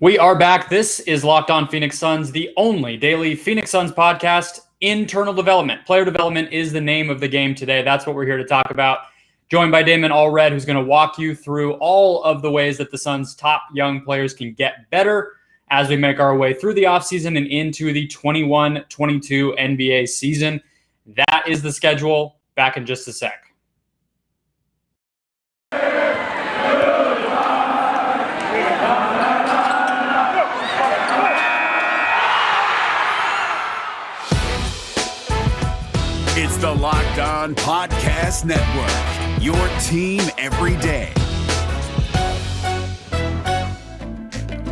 We are back. This is Locked On Phoenix Suns, the only daily Phoenix Suns podcast. Internal development. Player development is the name of the game today. That's what we're here to talk about. Joined by Damon Allred, who's going to walk you through all of the ways that the Suns' top young players can get better as we make our way through the offseason and into the 21-22 NBA season. That is the schedule. Back in just a sec. It's the Locked On Podcast Network, your team every day.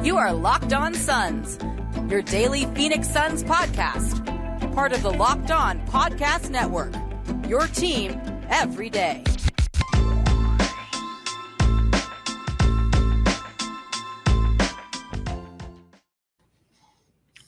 You are Locked On Suns, your daily Phoenix Suns podcast. Part of the Locked On Podcast Network, your team every day.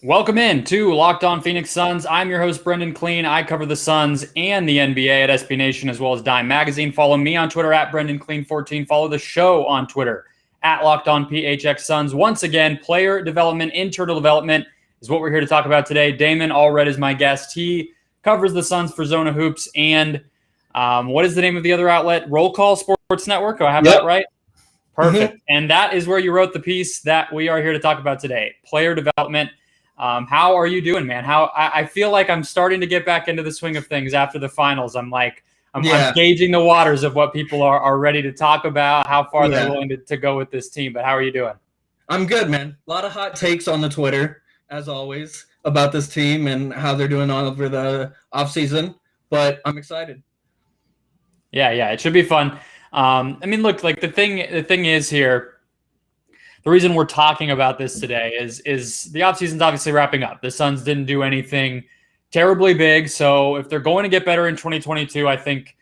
Welcome in to Locked On Phoenix Suns. I'm your host, Brendon Kleen. I cover the Suns and the NBA at SB Nation as well as Dime Magazine. Follow me on Twitter at Brendon Kleen14. Follow the show on Twitter at Locked On PHX Suns. Once again, player development, internal development is what we're here to talk about today. Damon Allred is my guest. He covers the Suns for Zona Hoops and what is the name of the other outlet? Roll Call Sports Network. Do I have that right? Perfect. Mm-hmm. And that is where you wrote the piece that we are here to talk about today. Player development. How are you doing, man? I feel like I'm starting to get back into the swing of things after the finals. I'm gauging the waters of what people are ready to talk about, how far they're willing to go with this team. But how are you doing? I'm good, man. A lot of hot takes on the Twitter, as always, about this team and how they're doing all over the offseason. But I'm excited. Yeah, it should be fun. Look, like the thing is here. The reason we're talking about this today is the offseason's obviously wrapping up. The Suns didn't do anything terribly big, so if they're going to get better in 2022, I think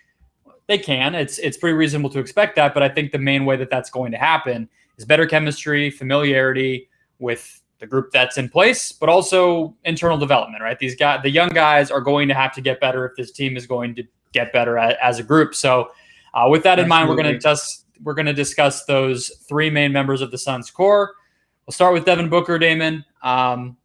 they can. It's pretty reasonable to expect that, but I think the main way that that's going to happen is better chemistry, familiarity with the group that's in place, but also internal development, right? The young guys are going to have to get better if this team is going to get better as a group. So with that in mind, we're going to discuss those three main members of the Suns core. We'll start with Devin Booker, Damon. I'll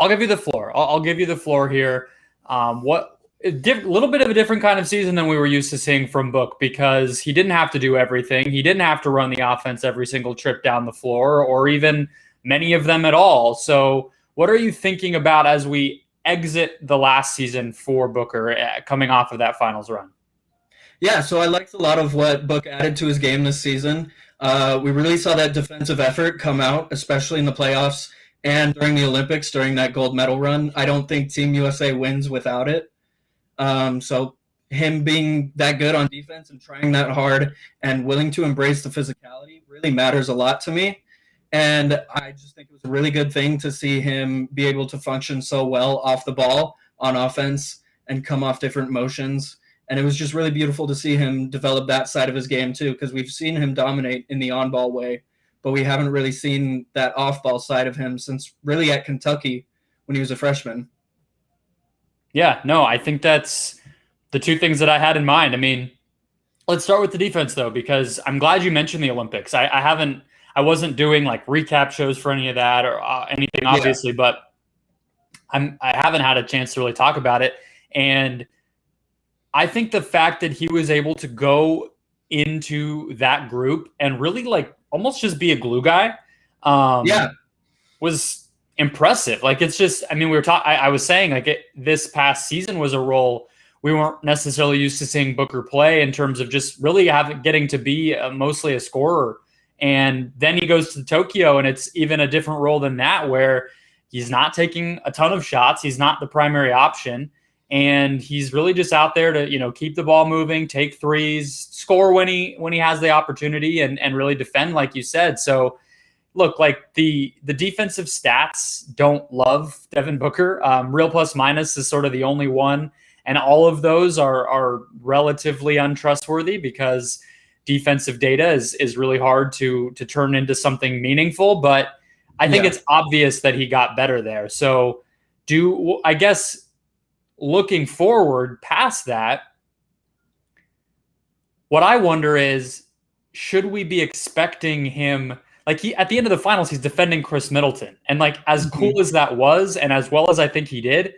give you the floor. I'll give you the floor here. Little bit of a different kind of season than we were used to seeing from Book because he didn't have to do everything. He didn't have to run the offense every single trip down the floor or even many of them at all. So what are you thinking about as we exit the last season for Booker coming off of that finals run? Yeah, so I liked a lot of what Book added to his game this season. We really saw that defensive effort come out, especially in the playoffs and during the Olympics, during that gold medal run. I don't think Team USA wins without it. So him being that good on defense and trying that hard and willing to embrace the physicality really matters a lot to me. And I just think it was a really good thing to see him be able to function so well off the ball on offense and come off different motions. And it was just really beautiful to see him develop that side of his game, too, because we've seen him dominate in the on-ball way, but we haven't really seen that off-ball side of him since really at Kentucky when he was a freshman. Yeah, no, I think that's the two things that I had in mind. I mean, let's start with the defense, though, because I'm glad you mentioned the Olympics. I wasn't doing, like, recap shows for any of that or anything, obviously, but I haven't had a chance to really talk about it. And I think the fact that he was able to go into that group and really like almost just be a glue guy was impressive. Like it's just, I mean, I was saying like this past season was a role we weren't necessarily used to seeing Booker play in terms of just really getting to be mostly a scorer. And then he goes to Tokyo and it's even a different role than that where he's not taking a ton of shots. He's not the primary option. And he's really just out there to, keep the ball moving, take threes, score when he has the opportunity and really defend, like you said. So look, like the defensive stats don't love Devin Booker. Real plus minus is sort of the only one. And all of those are relatively untrustworthy because defensive data is really hard to turn into something meaningful. But I think it's obvious that he got better there. So I guess looking forward past that, what I wonder is, should we be expecting him? like he at the end of the finals, he's defending Chris Middleton. And like as cool as that was, and as well as I think he did,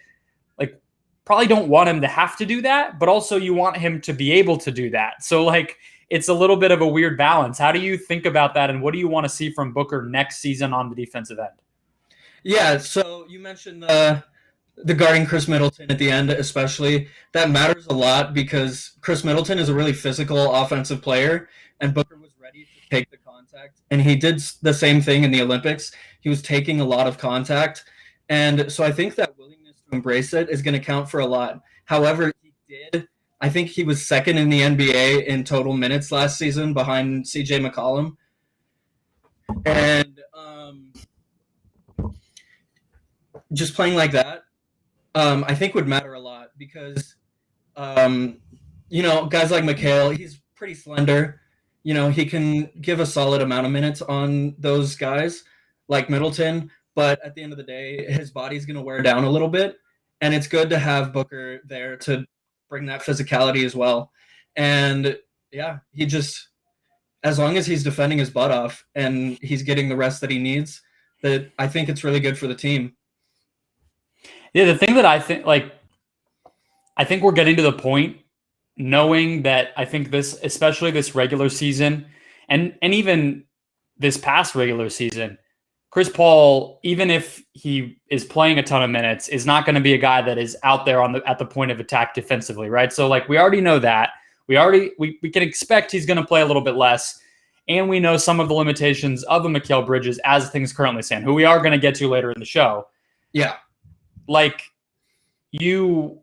like probably don't want him to have to do that, but also you want him to be able to do that. So like it's a little bit of a weird balance. How do you think about that? And what do you want to see from Booker next season on the defensive end? Yeah, so you mentioned the guarding Chris Middleton at the end, especially. That matters a lot because Chris Middleton is a really physical offensive player, and Booker was ready to take the contact. And he did the same thing in the Olympics. He was taking a lot of contact. And so I think that willingness to embrace it is going to count for a lot. However, I think he was second in the NBA in total minutes last season behind CJ McCollum. And just playing like that, I think would matter a lot because, guys like Mikal, he's pretty slender. He can give a solid amount of minutes on those guys like Middleton, but at the end of the day, his body's going to wear down a little bit, and it's good to have Booker there to bring that physicality as well. And yeah, as long as he's defending his butt off and he's getting the rest that he needs, that I think it's really good for the team. Yeah, the thing that I think we're getting to the point knowing that I think this, especially this regular season and even this past regular season, Chris Paul, even if he is playing a ton of minutes, is not going to be a guy that is out there at the point of attack defensively, right? So like we already know that. We can expect he's going to play a little bit less. And we know some of the limitations of a Mikal Bridges as things currently stand, who we are going to get to later in the show. Yeah. Like you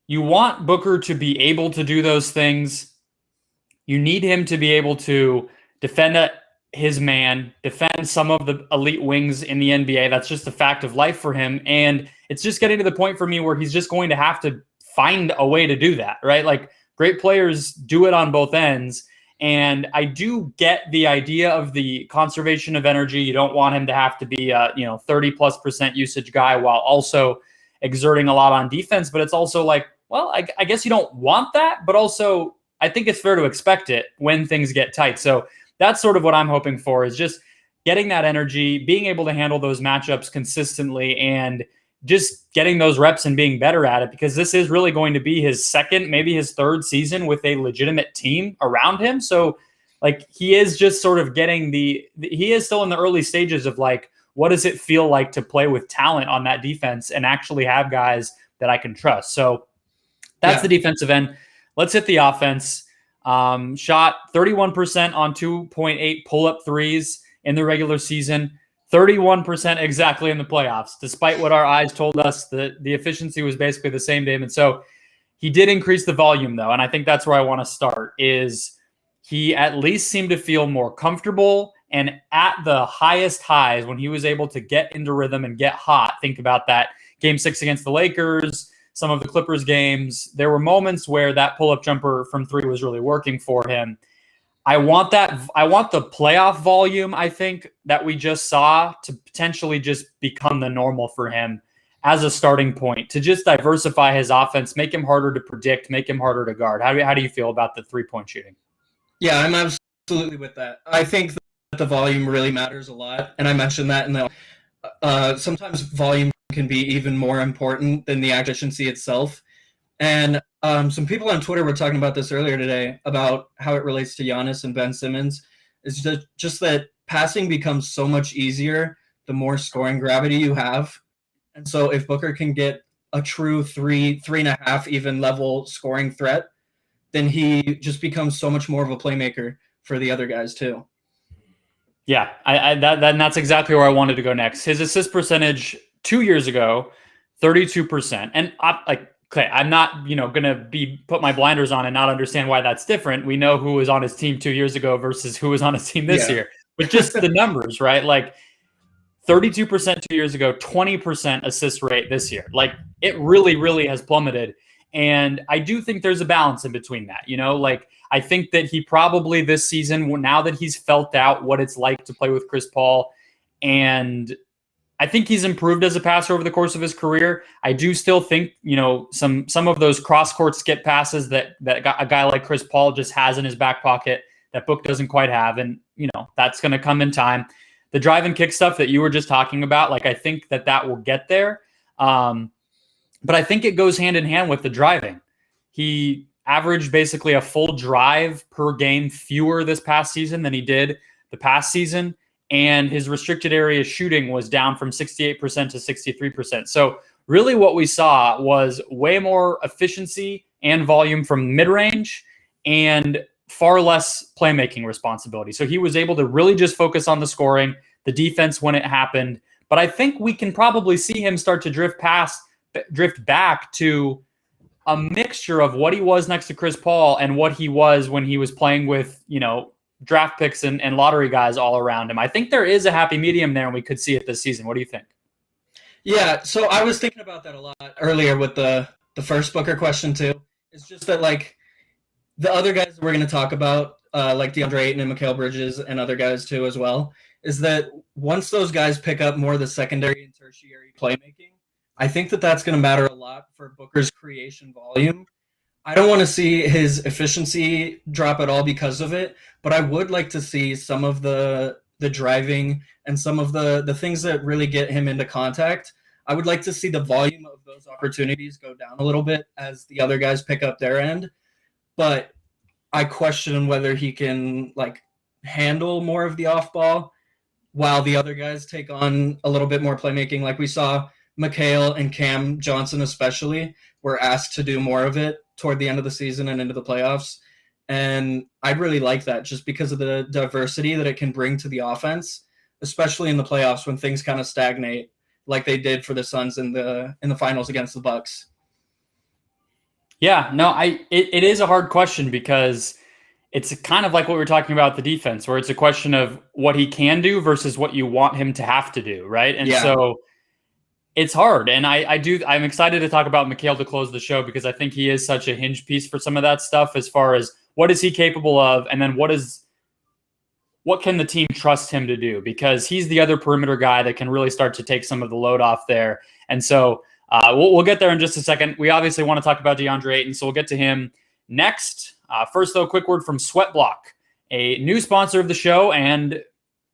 want Booker to be able to do those things. You need him to be able to defend his man, defend some of the elite wings in the NBA. That's just a fact of life for him. And it's just getting to the point for me where he's just going to have to find a way to do that, right? Like great players do it on both ends. And I do get the idea of the conservation of energy. You don't want him to have to be a 30+% usage guy while also exerting a lot on defense. But it's also like, well, I guess you don't want that, but also I think it's fair to expect it when things get tight. So that's sort of what I'm hoping for, is just getting that energy, being able to handle those matchups consistently, and just getting those reps and being better at it, because this is really going to be his second, maybe his third season with a legitimate team around him. So like he is just sort of getting he is still in the early stages of like, what does it feel like to play with talent on that defense and actually have guys that I can trust? So that's the defensive end. Let's hit the offense. Shot 31% on 2.8 pull-up threes in the regular season. 31% exactly in the playoffs, despite what our eyes told us, the efficiency was basically the same, Damon. So he did increase the volume, though, and I think that's where I want to start, is he at least seemed to feel more comfortable, and at the highest highs when he was able to get into rhythm and get hot. Think about that Game 6 against the Lakers, some of the Clippers games. There were moments where that pull-up jumper from three was really working for him. I want that. I want the playoff volume, I think, that we just saw to potentially just become the normal for him as a starting point, to just diversify his offense, make him harder to predict, make him harder to guard. How do you feel about the three-point shooting? Yeah, I'm absolutely with that. I think that the volume really matters a lot, and I mentioned that in the sometimes volume can be even more important than the efficiency itself. And some people on Twitter were talking about this earlier today, about how it relates to Giannis and Ben Simmons. It's just that passing becomes so much easier the more scoring gravity you have. And so if Booker can get a true 3.5 even level scoring threat, then he just becomes so much more of a playmaker for the other guys too. Yeah, that's exactly where I wanted to go next. His assist percentage 2 years ago, 32%. And I'm not, going to put my blinders on and not understand why that's different. We know who was on his team 2 years ago versus who was on his team this year. But just the numbers, right? Like 32% 2 years ago, 20% assist rate this year. Like it really, really has plummeted. And I do think there's a balance in between that. I think that he probably this season, now that he's felt out what it's like to play with Chris Paul, and I think he's improved as a passer over the course of his career. I do still think, some of those cross-court skip passes that a guy like Chris Paul just has in his back pocket, that Book doesn't quite have. And, that's going to come in time. The drive and kick stuff that you were just talking about, like, I think that will get there. But I think it goes hand in hand with the driving. He averaged basically a full drive per game fewer this past season than he did the past season. And his restricted area shooting was down from 68% to 63%. So really what we saw was way more efficiency and volume from mid-range and far less playmaking responsibility. So he was able to really just focus on the scoring, the defense when it happened. But I think we can probably see him start to drift back to a mixture of what he was next to Chris Paul and what he was when he was playing with, draft picks and lottery guys all around him. I think there is a happy medium there, and we could see it this season. What do you think? Yeah, so I was thinking about that a lot earlier with the first Booker question too. It's just that, like, the other guys that we're going to talk about, like DeAndre Ayton and Mikal Bridges and other guys too as well, is that once those guys pick up more of the secondary and tertiary playmaking, I think that's going to matter a lot for Booker's creation volume. I don't want to see his efficiency drop at all because of it, but I would like to see some of the driving and some of the things that really get him into contact. I would like to see the volume of those opportunities go down a little bit as the other guys pick up their end. But I question whether he can, like, handle more of the off ball while the other guys take on a little bit more playmaking. Like we saw Mikal and Cam Johnson especially were asked to do more of it toward the end of the season and into the playoffs. And I'd really like that just because of the diversity that it can bring to the offense, especially in the playoffs when things kind of stagnate like they did for the Suns in the finals against the Bucks. Yeah, no, it is a hard question because it's kind of like what we were talking about the defense, where it's a question of what he can do versus what you want him to have to do, right? And so it's hard. And I'm excited to talk about Mikal to close the show because I think he is such a hinge piece for some of that stuff as far as what is he capable of, and then what can the team trust him to do? Because he's the other perimeter guy that can really start to take some of the load off there. And so we'll get there in just a second. We obviously want to talk about DeAndre Ayton, so we'll get to him next. First, though, quick word from SweatBlock, a new sponsor of the show, and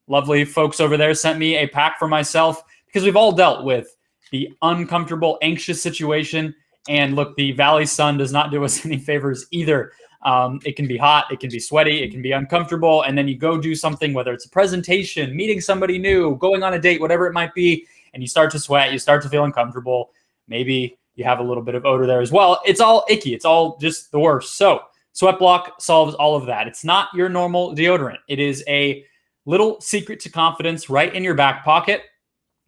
lovely folks over there sent me a pack for myself because we've all dealt with the uncomfortable, anxious situation. And look, the Valley sun does not do us any favors either. It can be hot, it can be sweaty, it can be uncomfortable, and then you go do something, whether it's a presentation, meeting somebody new, going on a date, whatever it might be, and you start to sweat, you start to feel uncomfortable. Maybe you have a little bit of odor there as well. It's all icky. It's all just the worst. So SweatBlock solves all of that. It's not your normal deodorant. It is a little secret to confidence right in your back pocket.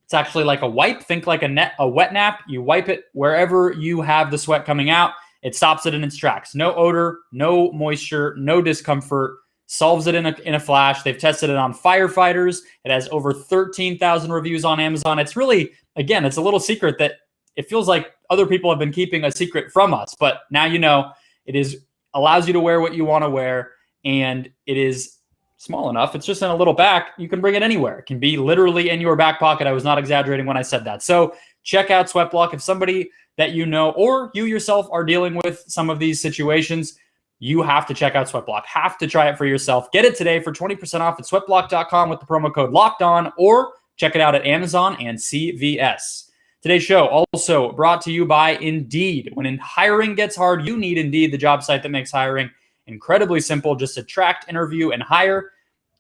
It's actually like a wipe. Think like a wet nap. You wipe it wherever you have the sweat coming out. It stops it in its tracks. No odor, no moisture, no discomfort. Solves it in a flash. They've tested it on firefighters. It has over 13,000 reviews on Amazon. It's really, again, it's a little secret that it feels like other people have been keeping a secret from us. But now you know. It allows you to wear what you want to wear, and it is small enough. It's just in a little back. You can bring it anywhere. It can be literally in your back pocket. I was not exaggerating when I said that. So check out SweatBlock. If somebody that you know or you yourself are dealing with some of these situations, you have to check out SweatBlock. Have to try it for yourself. Get it today for 20% off at sweatblock.com with the promo code LOCKEDON, or check it out at Amazon and CVS. Today's show also brought to you by Indeed. When hiring gets hard, you need Indeed, the job site that makes hiring incredibly simple. Just attract, interview, and hire.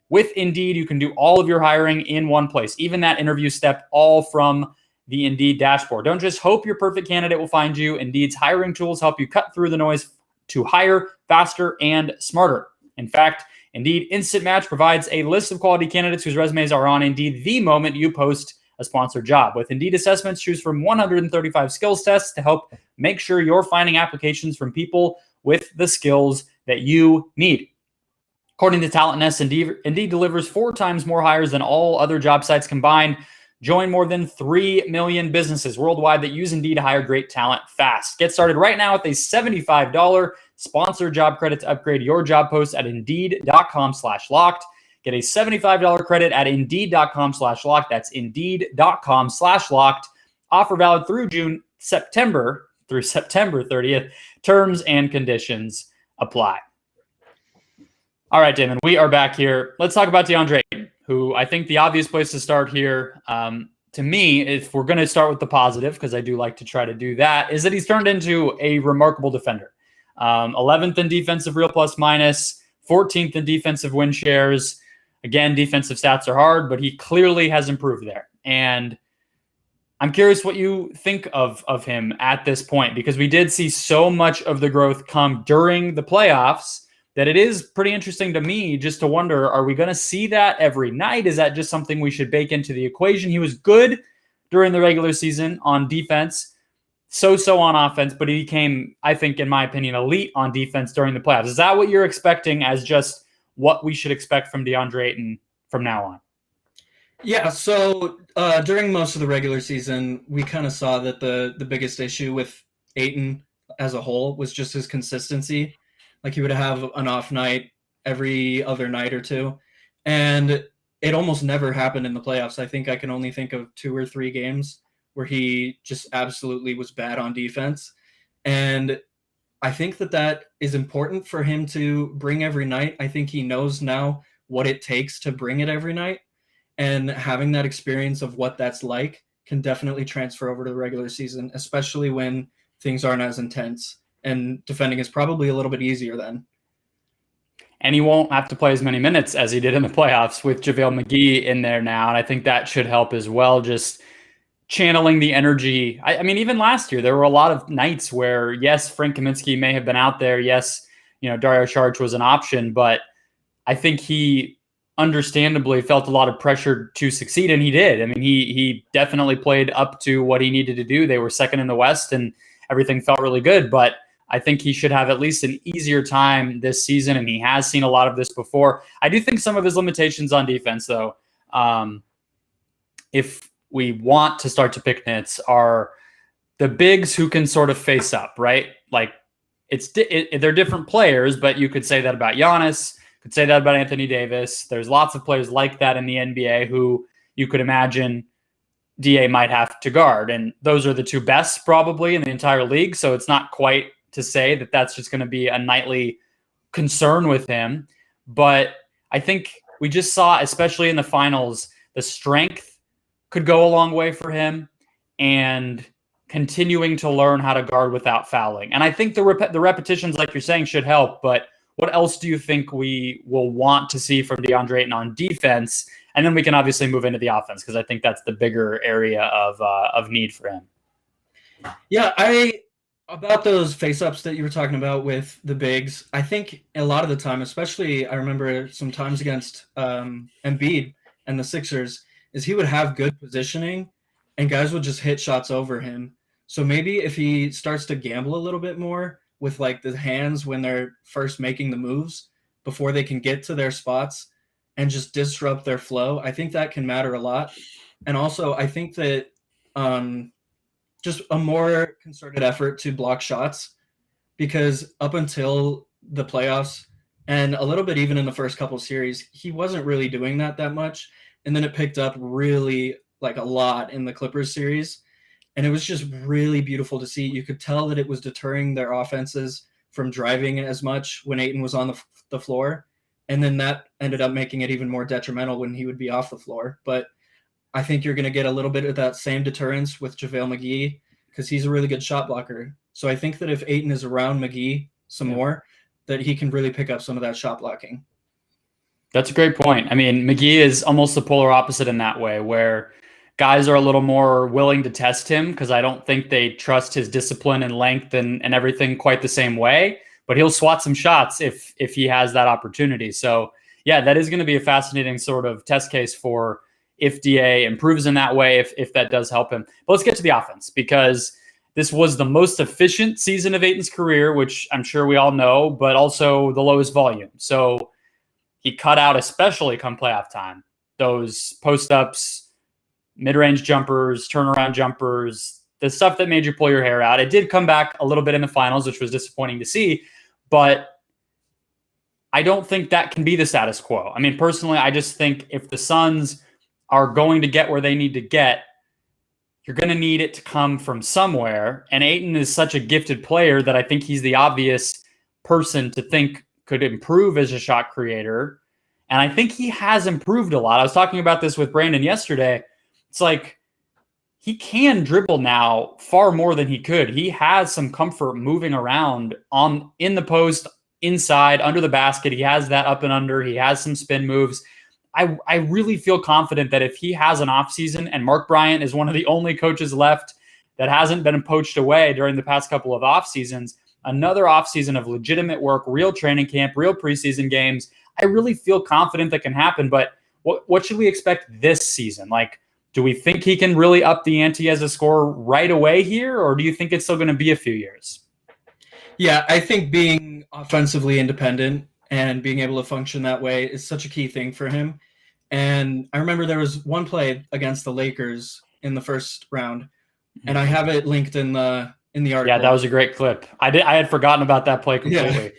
With Indeed, you can do all of your hiring in one place, even that interview step, all from the Indeed dashboard. Don't just hope your perfect candidate will find you. Indeed's hiring tools help you cut through the noise to hire faster and smarter. In fact, Indeed Instant Match provides a list of quality candidates whose resumes are on Indeed the moment you post a sponsored job. With Indeed assessments, choose from 135 skills tests to help make sure you're finding applications from people with the skills that you need. According to Talent Nest, Indeed delivers 4 times more hires than all other job sites combined. Join more than 3 million businesses worldwide that use Indeed to hire great talent fast. Get started right now with a $75 sponsored job credit to upgrade your job post at Indeed.com/locked. Get a $75 credit at Indeed.com/locked. That's Indeed.com/locked. Offer valid through September 30th. Terms and conditions apply. All right, Damon, we are back here. Let's talk about Deandre Ayton, who I think the obvious place to start here, to me, if we're going to start with the positive, because I do like to try to do that, is that he's turned into a remarkable defender. 11th in defensive real plus minus, 14th in defensive win shares. Again, defensive stats are hard, but he clearly has improved there. And I'm curious what you think of him at this point, because we did see so much of the growth come during the playoffs that it is pretty interesting to me just to wonder, are we going to see that every night? Is that just something we should bake into the equation? He was good during the regular season on defense, so-so on offense, but he became, I think, in my opinion, elite on defense during the playoffs. Is that what you're expecting as just what we should expect from Deandre Ayton from now on? Yeah, so during most of the regular season, we kind of saw that the biggest issue with Ayton as a whole was just his consistency. Like he would have an off night every other night or two. And it almost never happened in the playoffs. I think I can only think of 2 or 3 games where he just absolutely was bad on defense. And I think that is important for him to bring every night. I think he knows now what it takes to bring it every night. And having that experience of what that's like can definitely transfer over to the regular season, especially when things aren't as intense. And defending is probably a little bit easier then. And he won't have to play as many minutes as he did in the playoffs with JaVale McGee in there now. And I think that should help as well, just channeling the energy. I mean, even last year, there were a lot of nights where, yes, Frank Kaminsky may have been out there. Yes, Dario Saric was an option, but I think he understandably felt a lot of pressure to succeed, and he did. I mean, he definitely played up to what he needed to do. They were second in the West, and everything felt really good, but I think he should have at least an easier time this season, and he has seen a lot of this before. I do think some of his limitations on defense, though, if we want to start to pick nits, are the bigs who can sort of face up, right? Like, they're different players, but you could say that about Giannis, could say that about Anthony Davis. There's lots of players like that in the NBA who you could imagine DA might have to guard, and those are the 2 best probably in the entire league, so it's not quite to say that that's just going to be a nightly concern with him. But I think we just saw, especially in the finals, the strength could go a long way for him, and continuing to learn how to guard without fouling. And I think the repetitions, like you're saying, should help. But what else do you think we will want to see from Deandre Ayton on defense? And then we can obviously move into the offense, because I think that's the bigger area of need for him. Yeah, about those face-ups that you were talking about with the bigs, I think a lot of the time, especially I remember some times against Embiid and the Sixers, is he would have good positioning and guys would just hit shots over him. So maybe if he starts to gamble a little bit more with like the hands when they're first making the moves before they can get to their spots and just disrupt their flow, I think that can matter a lot. And also I think that just a more concerted effort to block shots, because up until the playoffs and a little bit even in the first couple series, he wasn't really doing that much. And then it picked up really like a lot in the Clippers series. And it was just really beautiful to see. You could tell that it was deterring their offenses from driving as much when Ayton was on the floor. And then that ended up making it even more detrimental when he would be off the floor. But I think you're going to get a little bit of that same deterrence with JaVale McGee, because he's a really good shot blocker. So I think that if Ayton is around McGee some more, that he can really pick up some of that shot blocking. That's a great point. I mean, McGee is almost the polar opposite in that way, where guys are a little more willing to test him because I don't think they trust his discipline and length and everything quite the same way. But he'll swat some shots if he has that opportunity. So, yeah, that is going to be a fascinating sort of test case for if DA improves in that way, if that does help him. But let's get to the offense, because this was the most efficient season of Ayton's career, which I'm sure we all know, but also the lowest volume. So he cut out, especially come playoff time, those post-ups, mid-range jumpers, turnaround jumpers, the stuff that made you pull your hair out. It did come back a little bit in the finals, which was disappointing to see, but I don't think that can be the status quo. I mean, personally, I just think if the Suns are going to get where they need to get, you're going to need it to come from somewhere. And Ayton is such a gifted player that I think he's the obvious person to think could improve as a shot creator. And I think he has improved a lot. I was talking about this with Brandon yesterday. It's like he can dribble now far more than he could. He has some comfort moving around in the post, inside, under the basket. He has that up and under. He has some spin moves. I really feel confident that if he has an offseason, and Mark Bryant is one of the only coaches left that hasn't been poached away during the past couple of off seasons, another offseason of legitimate work, real training camp, real preseason games, I really feel confident that can happen. But what should we expect this season? Like, do we think he can really up the ante as a scorer right away here, or do you think it's still going to be a few years? Yeah, I think being offensively independent and being able to function that way is such a key thing for him. And I remember there was one play against the Lakers in the first round, and I have it linked in the article. Yeah, that was a great clip. I had forgotten about that play completely.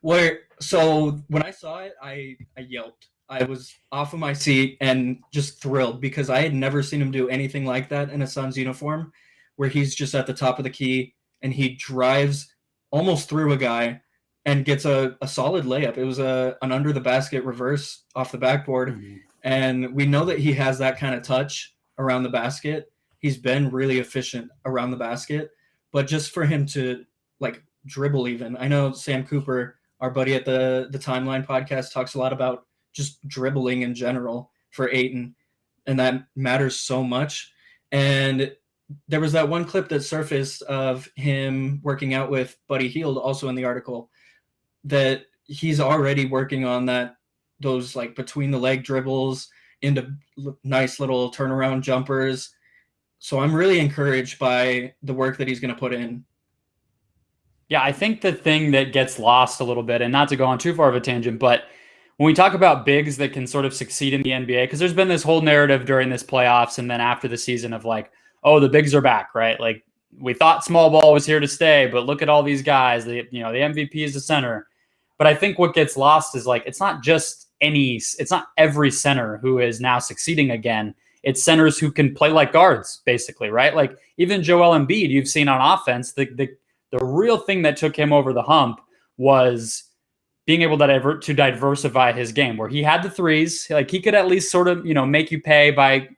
Yeah. So when I saw it, I yelped. I was off of my seat and just thrilled because I had never seen him do anything like that in a Suns uniform, where he's just at the top of the key and he drives almost through a guy and gets a solid layup. It was an under the basket reverse off the backboard. Mm-hmm. And we know that he has that kind of touch around the basket. He's been really efficient around the basket, but just for him to like dribble even. I know Sam Cooper, our buddy at the Timeline podcast, talks a lot about just dribbling in general for Ayton, and that matters so much. And there was that one clip that surfaced of him working out with Buddy Hield, also in the article, that he's already working on those like between the leg dribbles into nice little turnaround jumpers. So I'm really encouraged by the work that he's going to put in. Yeah, I think the thing that gets lost a little bit, and not to go on too far of a tangent, but when we talk about bigs that can sort of succeed in the NBA, because there's been this whole narrative during this playoffs and then after the season of like, oh, the bigs are back, right? Like we thought small ball was here to stay, but look at all these guys. The MVP is the center. But I think what gets lost is like, it's not every center who is now succeeding again. It's centers who can play like guards, basically, right? Like even Joel Embiid, you've seen on offense, the real thing that took him over the hump was being able to diversify his game, where he had the threes. Like he could at least sort of, make you pay by,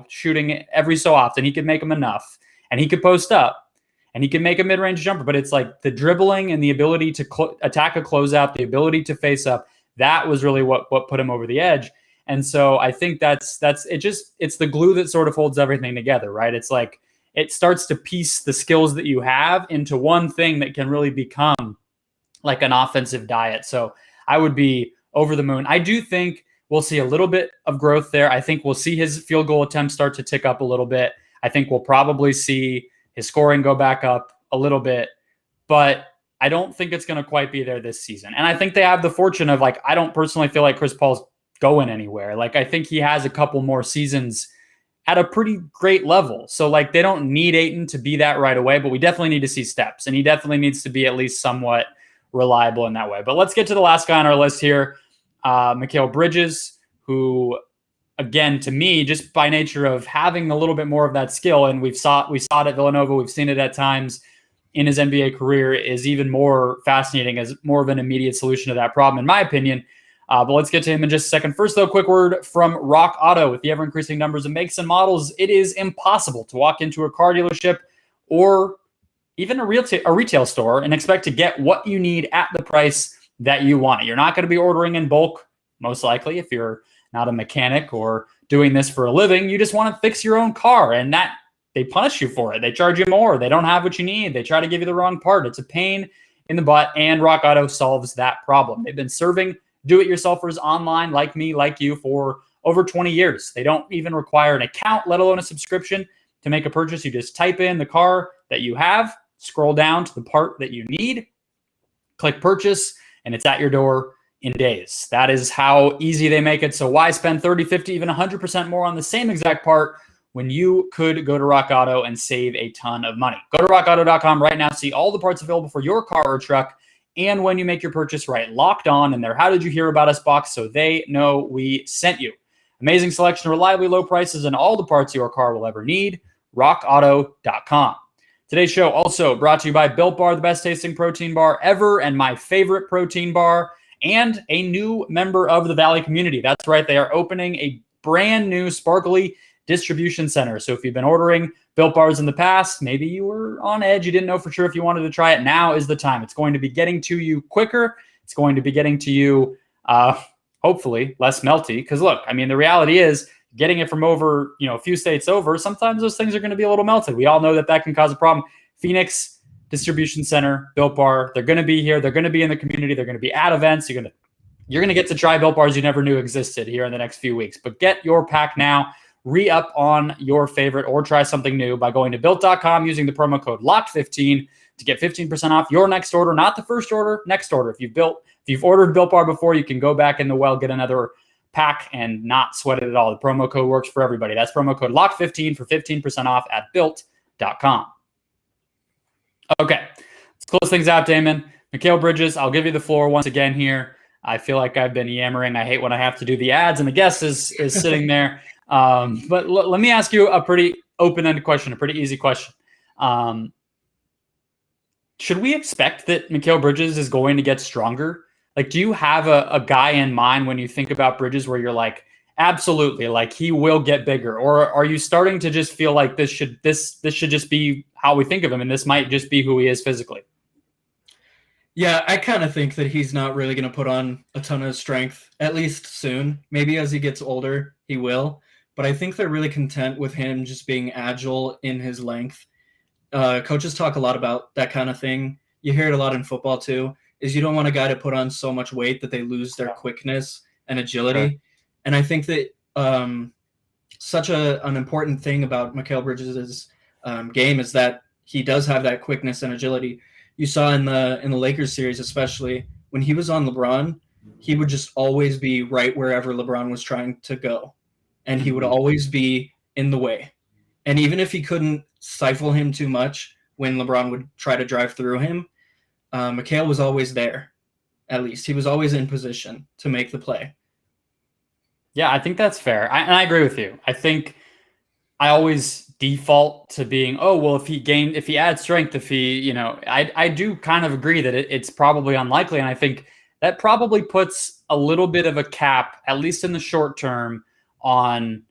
shooting every so often. He could make them enough, and he could post up, and he could make a mid-range jumper. But it's like the dribbling and the ability to attack a closeout, the ability to face up, that was really what put him over the edge. And so I think that's it's the glue that sort of holds everything together, right? It's like it starts to piece the skills that you have into one thing that can really become like an offensive diet. So I would be over the moon. I do think we'll see a little bit of growth there. I think we'll see his field goal attempts start to tick up a little bit. I think we'll probably see his scoring go back up a little bit, but I don't think it's going to quite be there this season. And I think they have the fortune of like, I don't personally feel like Chris Paul's going anywhere. Like I think he has a couple more seasons at a pretty great level. So like they don't need Ayton to be that right away, but we definitely need to see steps, and he definitely needs to be at least somewhat reliable in that way. But let's get to the last guy on our list here, Mikal Bridges, who, again, to me, just by nature of having a little bit more of that skill, and we saw it at Villanova, we've seen it at times in his NBA career, is even more fascinating as more of an immediate solution to that problem, in my opinion. But let's get to him in just a second. First, though, quick word from Rock Auto. With the ever-increasing numbers of makes and models, it is impossible to walk into a car dealership or even a retail store and expect to get what you need at the price that you want it. You're not going to be ordering in bulk, most likely, if you're not a mechanic or doing this for a living. You just want to fix your own car, and that they punish you for it. They charge you more. They don't have what you need. They try to give you the wrong part. It's a pain in the butt, and Rock Auto solves that problem. They've been serving do-it-yourselfers online like me, like you, for over 20 years. They don't even require an account, let alone a subscription, to make a purchase. You just type in the car that you have, scroll down to the part that you need, click purchase, and it's at your door in days. That is how easy they make it. So why spend 30, 50, even 100% more on the same exact part when you could go to Rock Auto and save a ton of money? Go to rockauto.com right now, see all the parts available for your car or truck, and when you make your purchase, write Locked On in their How Did You Hear About Us box so they know we sent you. Amazing selection, reliably low prices, and all the parts your car will ever need. rockauto.com. Today's show also brought to you by Built Bar, the best tasting protein bar ever and my favorite protein bar, and a new member of the Valley community. That's right. They are opening a brand new sparkly distribution center. So if you've been ordering Built Bars in the past, maybe you were on edge, you didn't know for sure if you wanted to try it, now is the time. It's going to be getting to you quicker. It's going to be getting to you, hopefully, less melty. Because look, I mean, the reality is getting it from over, a few states over, sometimes those things are going to be a little melted. We all know that can cause a problem. Phoenix Distribution Center, Built Bar, they're going to be here. They're going to be in the community. They're going to be at events. You're going to get to try Built Bars you never knew existed here in the next few weeks. But get your pack now. Re-up on your favorite or try something new by going to built.com using the promo code LOCKED15 to get 15% off your next order, not the first order, next order. If you've ordered Built Bar before, you can go back in the well, get another pack and not sweat it at all. The promo code works for everybody. That's promo code LOCKED15 for 15% off at built.com. Okay, let's close things out, Damon. Mikal Bridges, I'll give you the floor once again here. I feel like I've been yammering. I hate when I have to do the ads and the guest is sitting there. But let me ask you a pretty open-ended question, a pretty easy question. Should we expect that Mikal Bridges is going to get stronger? Like, do you have a guy in mind when you think about Bridges where you're like, absolutely, like he will get bigger? Or are you starting to just feel like this should just be how we think of him and this might just be who he is physically? Yeah, I kind of think that he's not really going to put on a ton of strength, at least soon. Maybe as he gets older, he will. But I think they're really content with him just being agile in his length. Coaches talk a lot about that kind of thing. You hear it a lot in football too, is you don't want a guy to put on so much weight that they lose their quickness and agility. Sure. And I think that such an important thing about Mikal Bridges' game is that he does have that quickness and agility. You saw in the Lakers series, especially when he was on LeBron, he would just always be right wherever LeBron was trying to go. And he would always be in the way. And even if he couldn't stifle him too much when LeBron would try to drive through him, Mikal was always there, at least. He was always in position to make the play. Yeah, I think that's fair. And I agree with you. I think I always default to being, if he adds strength, I do kind of agree that it's probably unlikely. And I think that probably puts a little bit of a cap, at least in the short term, on,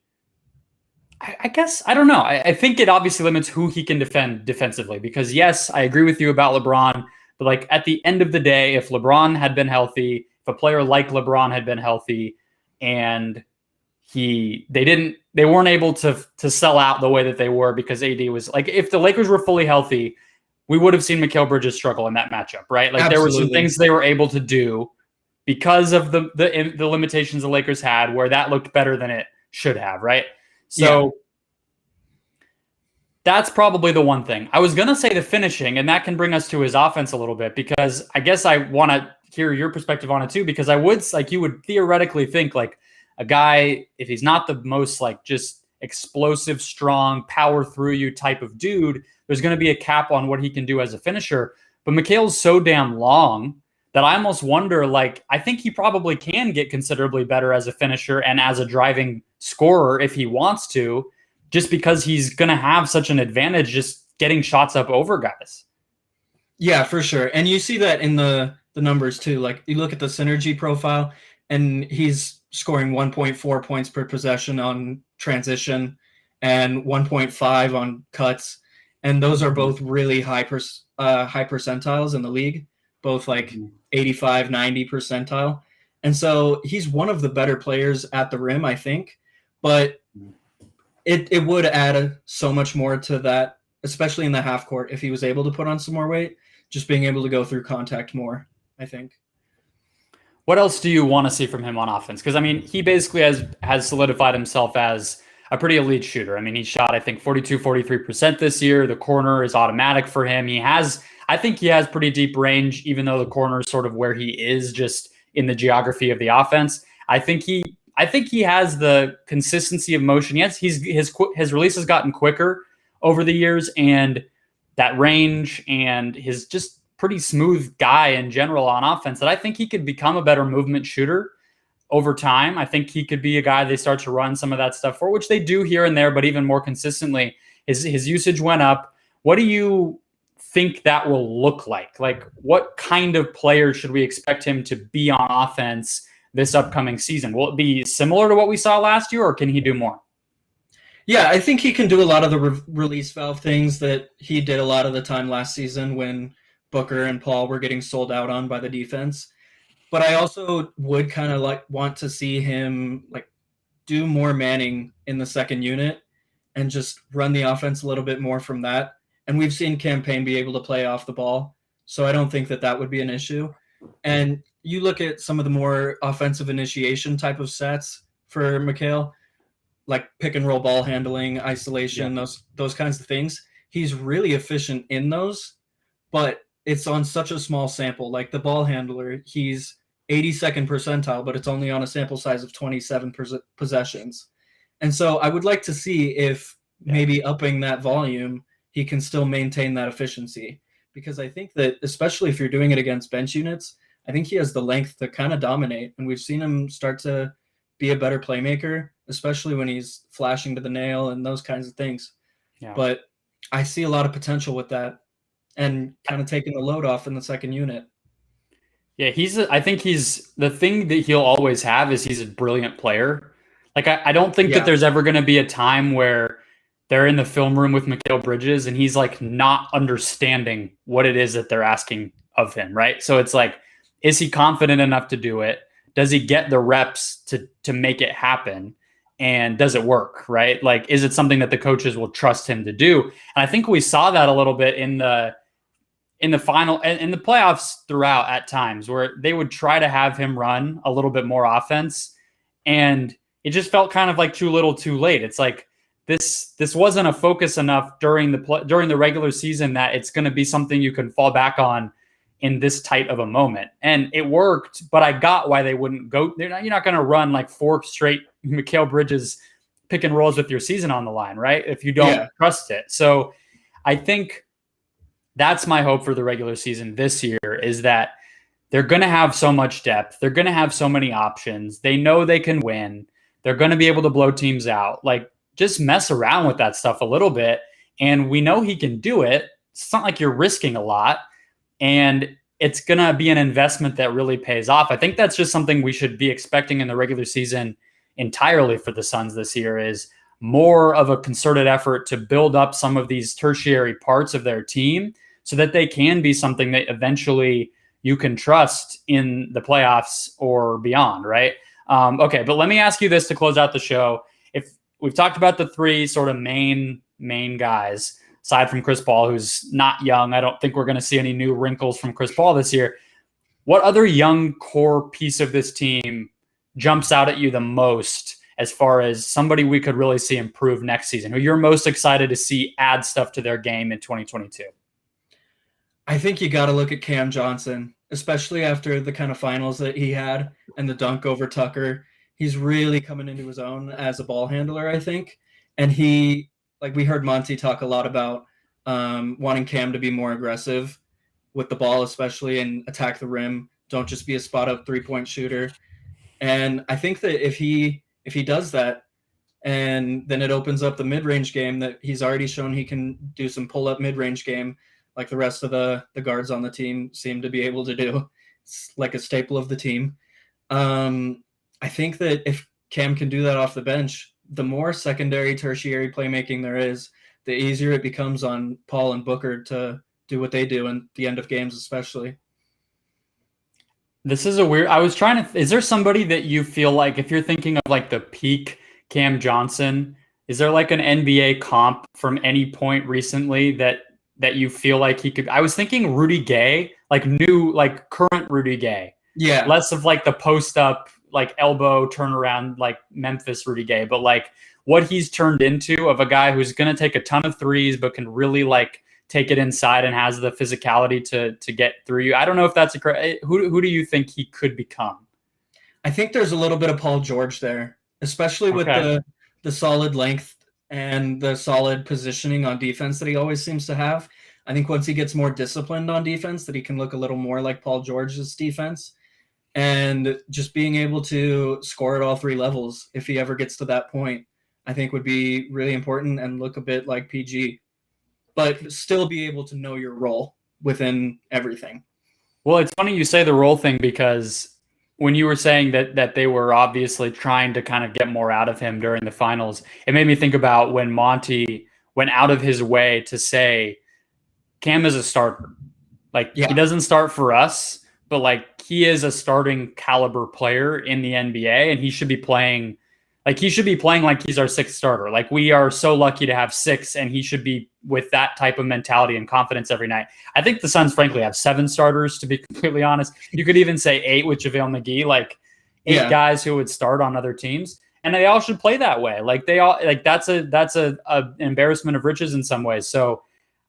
I guess, I don't know. I think it obviously limits who he can defend defensively because, yes, I agree with you about LeBron. But like at the end of the day, if LeBron had been healthy, if a player like LeBron had been healthy and they weren't able to sell out the way that they were because AD was like, if the Lakers were fully healthy, we would have seen Mikal Bridges struggle in that matchup, right? Like Absolutely. There were some things they were able to do because of the limitations the Lakers had where that looked better than it should have, right? So That's probably the one thing. I was going to say the finishing, and that can bring us to his offense a little bit because I guess I want to hear your perspective on it too, because you would theoretically think like a guy, if he's not the most like just explosive, strong, power through you type of dude, there's going to be a cap on what he can do as a finisher. But Mikal's so damn long that I almost wonder, like, I think he probably can get considerably better as a finisher and as a driving scorer if he wants to, just because he's going to have such an advantage just getting shots up over guys. Yeah, for sure. And you see that in the numbers too. Like you look at the synergy profile and he's scoring 1.4 points per possession on transition and 1.5 on cuts. And those are both really high percentiles in the league, both like 85, 90 percentile. And so he's one of the better players at the rim, I think. But it would add so much more to that, especially in the half court, if he was able to put on some more weight, just being able to go through contact more, I think. What else do you want to see from him on offense? Because, I mean, he basically has solidified himself as a pretty elite shooter. I mean, he shot, I think, 43% this year. The corner is automatic for him. I think he has pretty deep range, even though the corner is sort of where he is just in the geography of the offense. I think he has the consistency of motion. Yes, his release has gotten quicker over the years, and that range and his just pretty smooth guy in general on offense, that I think he could become a better movement shooter over time. I think he could be a guy they start to run some of that stuff for, which they do here and there, but even more consistently. His usage went up. What do you think that will look like? Like, what kind of player should we expect him to be on offense this upcoming season? Will it be similar to what we saw last year, or can he do more? Yeah, I think he can do a lot of the release valve things that he did a lot of the time last season when Booker and Paul were getting sold out on by the defense. But I also would kind of want to see him do more manning in the second unit and just run the offense a little bit more from that. And we've seen Cam Payne be able to play off the ball, so I don't think that would be an issue. And you look at some of the more offensive initiation type of sets for Mikal, like pick and roll ball handling, isolation, those kinds of things. He's really efficient in those, but it's on such a small sample. Like the ball handler, he's 82nd percentile, but it's only on a sample size of 27 possessions. And so I would like to see if maybe upping that volume, he can still maintain that efficiency. Because I think that, especially if you're doing it against bench units, I think he has the length to kind of dominate. And we've seen him start to be a better playmaker, especially when he's flashing to the nail and those kinds of things. Yeah. But I see a lot of potential with that and kind of taking the load off in the second unit. Yeah, I think he's the thing that he'll always have is he's a brilliant player. Like, I don't think that there's ever going to be a time where they're in the film room with Mikal Bridges and he's like not understanding what it is that they're asking of him, right? So it's like, is he confident enough to do it? Does he get the reps to make it happen? And does it work, right? Like, is it something that the coaches will trust him to do? And I think we saw that a little bit in the final and in the playoffs throughout at times where they would try to have him run a little bit more offense. And it just felt kind of like too little too late. It's like, this wasn't a focus enough during the regular season that it's going to be something you can fall back on in this tight of a moment. And it worked, but I got why they wouldn't go. You're not going to run like 4 straight Mikal Bridges pick and rolls with your season on the line, right? If you don't trust it. So I think that's my hope for the regular season this year is that they're going to have so much depth. They're going to have so many options. They know they can win. They're going to be able to blow teams out. Like, just mess around with that stuff a little bit. And we know he can do it. It's not like you're risking a lot. And it's going to be an investment that really pays off. I think that's just something we should be expecting in the regular season entirely for the Suns this year is more of a concerted effort to build up some of these tertiary parts of their team so that they can be something that eventually you can trust in the playoffs or beyond, right? Okay, but let me ask you this to close out the show. If we've talked about the 3 sort of main guys, aside from Chris Paul, who's not young. I don't think we're going to see any new wrinkles from Chris Paul this year. What other young core piece of this team jumps out at you the most as far as somebody we could really see improve next season, who you're most excited to see add stuff to their game in 2022? I think you got to look at Cam Johnson, especially after the kind of finals that he had and the dunk over Tucker. He's really coming into his own as a ball handler, I think. And we heard Monty talk a lot about wanting Cam to be more aggressive with the ball, especially, and attack the rim. Don't just be a spot-up three-point shooter. And I think that if he does that, and then it opens up the mid-range game that he's already shown he can do some pull-up mid-range game like the rest of the guards on the team seem to be able to do. It's like a staple of the team. I think that if Cam can do that off the bench, the more secondary, tertiary playmaking there is, the easier it becomes on Paul and Booker to do what they do in the end of games, especially. This is is there somebody that you feel like, if you're thinking of like the peak Cam Johnson, is there like an NBA comp from any point recently that you feel like he could? I was thinking Rudy Gay, like current Rudy Gay. Yeah. Less of like the post up, like elbow turnaround, like Memphis Rudy Gay, but like what he's turned into of a guy who's going to take a ton of threes, but can really like take it inside and has the physicality to get through you. I don't know if that's who do you think he could become? I think there's a little bit of Paul George there, especially with the solid length and the solid positioning on defense that he always seems to have. I think once he gets more disciplined on defense, that he can look a little more like Paul George's defense. And just being able to score at all 3 levels, if he ever gets to that point, I think would be really important and look a bit like PG. but still be able to know your role within everything. Well, it's funny you say the role thing, because when you were saying that they were obviously trying to kind of get more out of him during the finals, it made me think about when Monty went out of his way to say Cam is a starter. Like, he doesn't start for us, but like, he is a starting caliber player in the NBA, and he should be playing like he's our sixth starter. Like, we are so lucky to have six, and he should be with that type of mentality and confidence every night. I think the Suns, frankly, have 7 starters, to be completely honest. You could even say 8 with JaVale McGee, like 8 guys who would start on other teams, and they all should play that way. Like, they all, like, that's an embarrassment of riches in some ways. So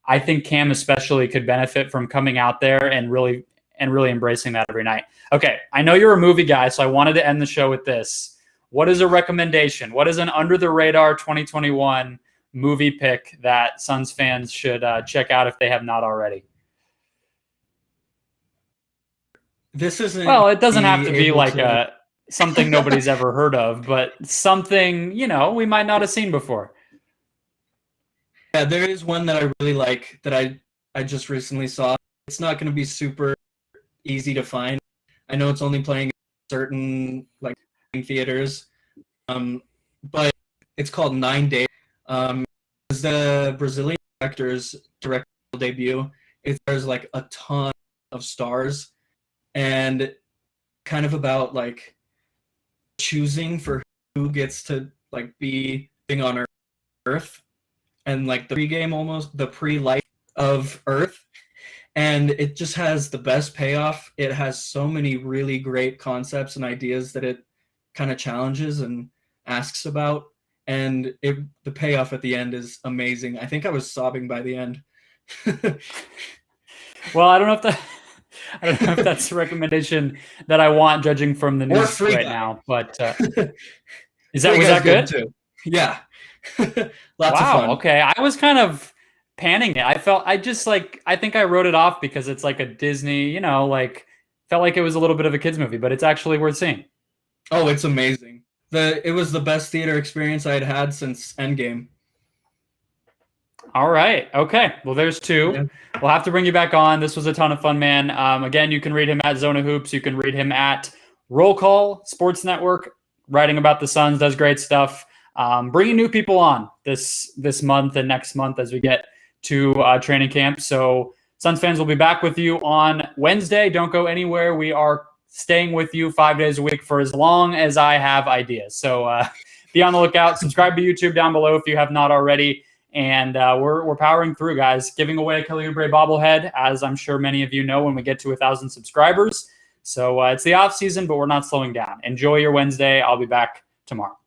I think Cam especially could benefit from coming out there and really embracing that every night. Okay, I know you're a movie guy, so I wanted to end the show with this. What is a recommendation? What is an under-the-radar 2021 movie pick that Suns fans should check out if they have not already? This isn't. Well, it doesn't have to be like something nobody's ever heard of, but something, we might not have seen before. Yeah, there is one that I really like that I just recently saw. It's not going to be super easy to find. I know it's only playing in certain like theaters, but it's called 9 Days. It's the Brazilian director's directorial debut. There's like a ton of stars, and kind of about like choosing for who gets to like be on Earth, and like the pre-game, almost the pre-life of Earth. And it just has the best payoff. It has so many really great concepts and ideas that it kind of challenges and asks about. And the payoff at the end is amazing. I think I was sobbing by the end. Well, I don't know if that's a recommendation that I want, judging from the news right now. But was that good? Too. Yeah. Lots of wow. fun. Okay. I was kind of panning it. I think I wrote it off because it's like a Disney, like, felt like it was a little bit of a kid's movie, but it's actually worth seeing. Oh, it's amazing. It was the best theater experience I had since Endgame. All right. Okay. Well, there's 2. Yeah. We'll have to bring you back on. This was a ton of fun, man. Again, you can read him at Zona Hoops. You can read him at Roll Call Sports Network, writing about the Suns, does great stuff. Bringing new people on this month and next month as we get to training camp. So Suns fans will be back with you on Wednesday. Don't go anywhere. We are staying with you 5 days a week for as long as I have ideas. So be on the lookout. Subscribe to YouTube down below if you have not already. And we're powering through, guys. Giving away a Kelly Oubre bobblehead, as I'm sure many of you know, when we get to 1,000 subscribers. So it's the off season, but we're not slowing down. Enjoy your Wednesday. I'll be back tomorrow.